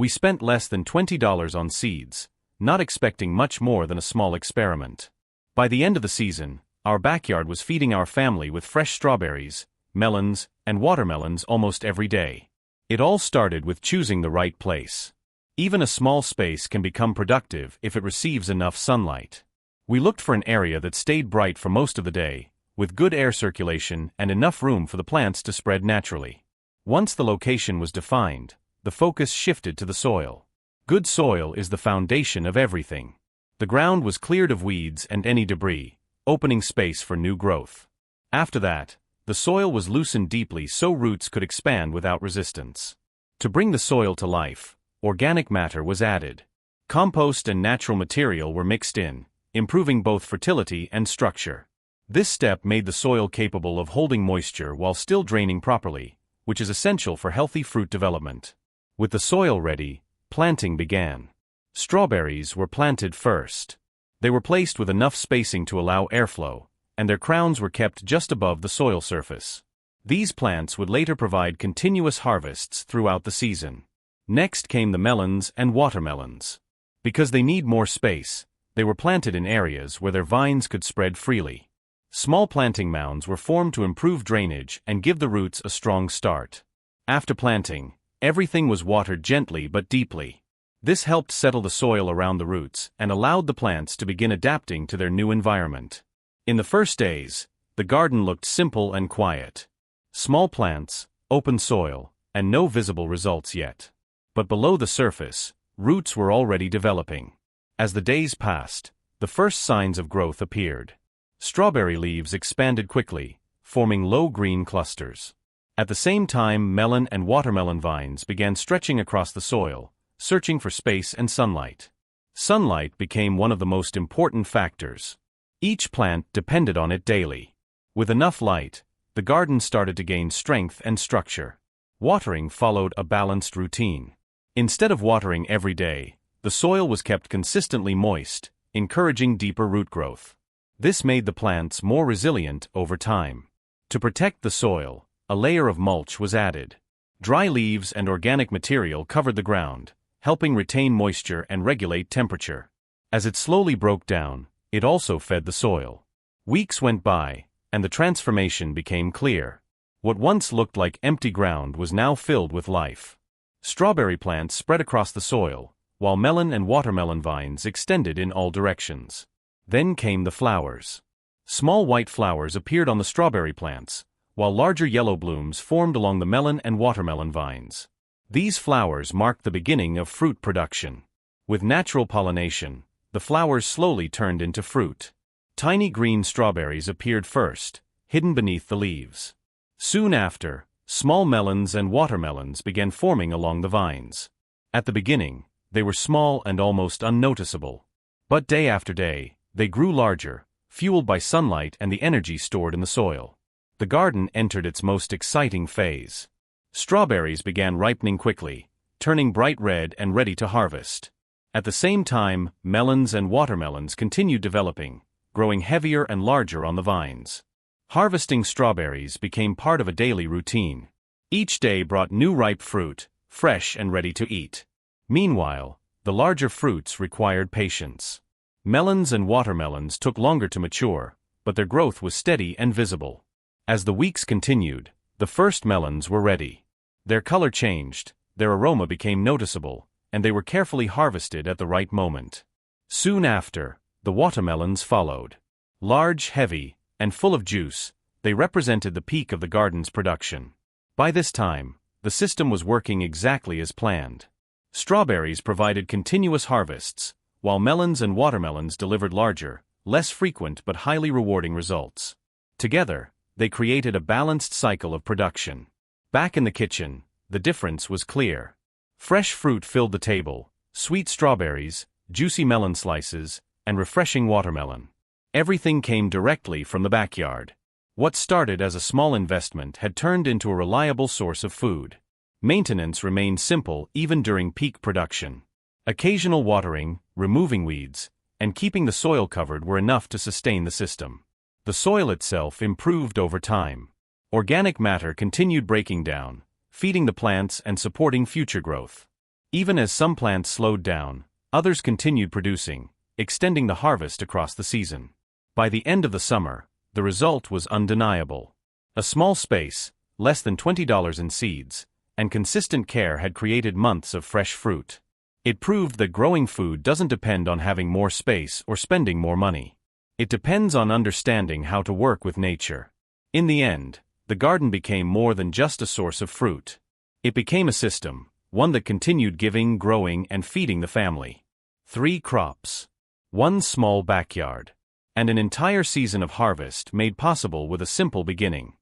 We spent less than $20 on seeds, not expecting much more than a small experiment. By the end of the season, our backyard was feeding our family with fresh strawberries, melons, and watermelons almost every day. It all started with choosing the right place. Even a small space can become productive if it receives enough sunlight. We looked for an area that stayed bright for most of the day, with good air circulation and enough room for the plants to spread naturally. Once the location was defined, the focus shifted to the soil. Good soil is the foundation of everything. The ground was cleared of weeds and any debris, opening space for new growth. After that, the soil was loosened deeply so roots could expand without resistance. To bring the soil to life, organic matter was added. Compost and natural material were mixed in, improving both fertility and structure. This step made the soil capable of holding moisture while still draining properly, which is essential for healthy fruit development. With the soil ready, planting began. Strawberries were planted first. They were placed with enough spacing to allow airflow, and their crowns were kept just above the soil surface. These plants would later provide continuous harvests throughout the season. Next came the melons and watermelons. Because they need more space, they were planted in areas where their vines could spread freely. Small planting mounds were formed to improve drainage and give the roots a strong start. After planting, everything was watered gently but deeply. This helped settle the soil around the roots and allowed the plants to begin adapting to their new environment. In the first days, the garden looked simple and quiet. Small plants, open soil, and no visible results yet. But below the surface, roots were already developing. As the days passed, the first signs of growth appeared. Strawberry leaves expanded quickly, forming low green clusters. At the same time, melon and watermelon vines began stretching across the soil, searching for space and sunlight. Sunlight became one of the most important factors. Each plant depended on it daily. With enough light, the garden started to gain strength and structure. Watering followed a balanced routine. Instead of watering every day, the soil was kept consistently moist, encouraging deeper root growth. This made the plants more resilient over time. To protect the soil, a layer of mulch was added. Dry leaves and organic material covered the ground, helping retain moisture and regulate temperature. As it slowly broke down, it also fed the soil. Weeks went by, and the transformation became clear. What once looked like empty ground was now filled with life. Strawberry plants spread across the soil, while melon and watermelon vines extended in all directions. Then came the flowers. Small white flowers appeared on the strawberry plants, while larger yellow blooms formed along the melon and watermelon vines. These flowers marked the beginning of fruit production. With natural pollination, the flowers slowly turned into fruit. Tiny green strawberries appeared first, hidden beneath the leaves. Soon after, small melons and watermelons began forming along the vines. At the beginning, they were small and almost unnoticeable. But day after day, they grew larger, fueled by sunlight and the energy stored in the soil. The garden entered its most exciting phase. Strawberries began ripening quickly, turning bright red and ready to harvest. At the same time, melons and watermelons continued developing, growing heavier and larger on the vines. Harvesting strawberries became part of a daily routine. Each day brought new ripe fruit, fresh and ready to eat. Meanwhile, the larger fruits required patience. Melons and watermelons took longer to mature, but their growth was steady and visible. As the weeks continued, the first melons were ready. Their color changed, their aroma became noticeable, and they were carefully harvested at the right moment. Soon after, the watermelons followed. Large, heavy, and full of juice, they represented the peak of the garden's production. By this time, the system was working exactly as planned. Strawberries provided continuous harvests, while melons and watermelons delivered larger, less frequent but highly rewarding results. Together, they created a balanced cycle of production. Back in the kitchen, the difference was clear. Fresh fruit filled the table, sweet strawberries, juicy melon slices, and refreshing watermelon. Everything came directly from the backyard. What started as a small investment had turned into a reliable source of food. Maintenance remained simple even during peak production. Occasional watering, removing weeds, and keeping the soil covered were enough to sustain the system. The soil itself improved over time. Organic matter continued breaking down, feeding the plants and supporting future growth. Even as some plants slowed down, others continued producing, extending the harvest across the season. By the end of the summer, the result was undeniable. A small space, less than $20 in seeds, and consistent care had created months of fresh fruit. It proved that growing food doesn't depend on having more space or spending more money. It depends on understanding how to work with nature. In the end, the garden became more than just a source of fruit. It became a system, one that continued giving, growing, and feeding the family. 3 crops, 1 small backyard, and an entire season of harvest made possible with a simple beginning.